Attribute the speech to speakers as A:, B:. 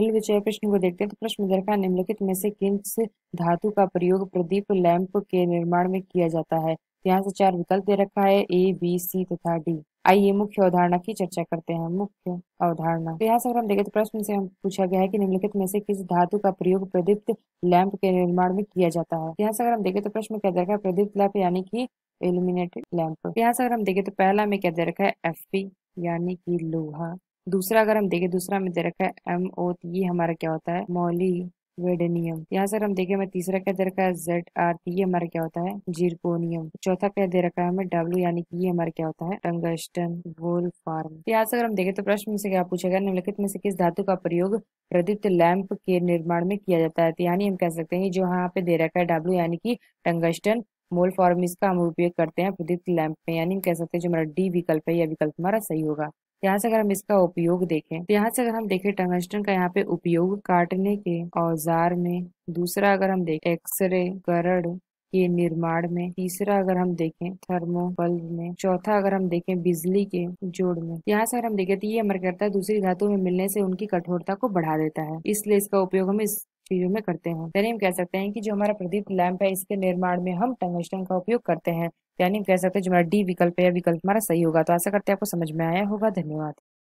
A: अगले विषय प्रश्न को देखते हैं। तो प्रश्न दे रखा है, निम्नलिखित में से किस धातु का प्रयोग प्रदीप लैंप के निर्माण में किया जाता है। यहाँ से चार विकल्प दे रखा है, ए, बी, सी तथा डी। आइए मुख्य अवधारणा की चर्चा करते हैं। मुख्य अवधारणा, तो यहाँ से अगर हम देखें तो प्रश्न से हम पूछा गया है कि निम्नलिखित में से किस धातु का प्रयोग प्रदीप्त लैंप के निर्माण में किया जाता है। यहाँ से अगर हम देखें तो प्रश्न में क्या दे रखा है, प्रदीप्त लैंप यानी कि इल्यूमिनेटेड लैंप। यहाँ से अगर हम देखें तो पहला में क्या दे रखा है, Fe यानी कि लोहा। दूसरा अगर हम देखें, दूसरा में दे रखा है MO, ये हमारा क्या होता है, मोलिवेडनियम। यहाँ से अगर हम देखें, हमें तीसरा क्या दे रखा है, ZR, ये हमारा क्या होता है, जिरकोनियम। चौथा क्या दे रखा है हमें, W, यानी कि ये हमारा क्या होता है, टंगस्टन वोल्फ्राम। यहाँ से अगर हम देखें तो प्रश्न से क्या पूछा गया, निम्नलिखित में से किस धातु का प्रयोग प्रदीप्त लैंप के निर्माण में किया जाता है। तो यानी हम कह सकते हैं जो यहाँ पे दे रखा है W, यानी कि टंगस्टन मोलफॉर्म, इसका हम उपयोग करते हैं प्रदीप्त लैंप में। यानी हम कह सकते हैं जो हमारा डी विकल्प है, यह विकल्प हमारा सही होगा। यहाँ से अगर हम इसका उपयोग देखें, तो यहाँ से अगर हम देखें टंगस्टन का यहाँ पे उपयोग काटने के औजार में। दूसरा अगर हम देखें एक्सरे उपकरण के निर्माण में। तीसरा अगर हम देखें थर्मोबल्ब में। चौथा अगर हम देखें बिजली के जोड़ में। यहाँ से अगर हम देखें तो ये हमारा करता है दूसरी धातु में मिलने से उनकी कठोरता को बढ़ा देता है, इसलिए इसका उपयोग हम इस चीजों में करते हैं। यानी हम कह सकते हैं कि जो हमारा प्रदीप लैंप है, इसके निर्माण में हम टंगस्टन का उपयोग करते हैं। यानी हम कह सकते हैं जो हमारा डी विकल्प है, यह विकल्प हमारा सही होगा। तो आशा करते हैं आपको समझ में आया होगा। धन्यवाद।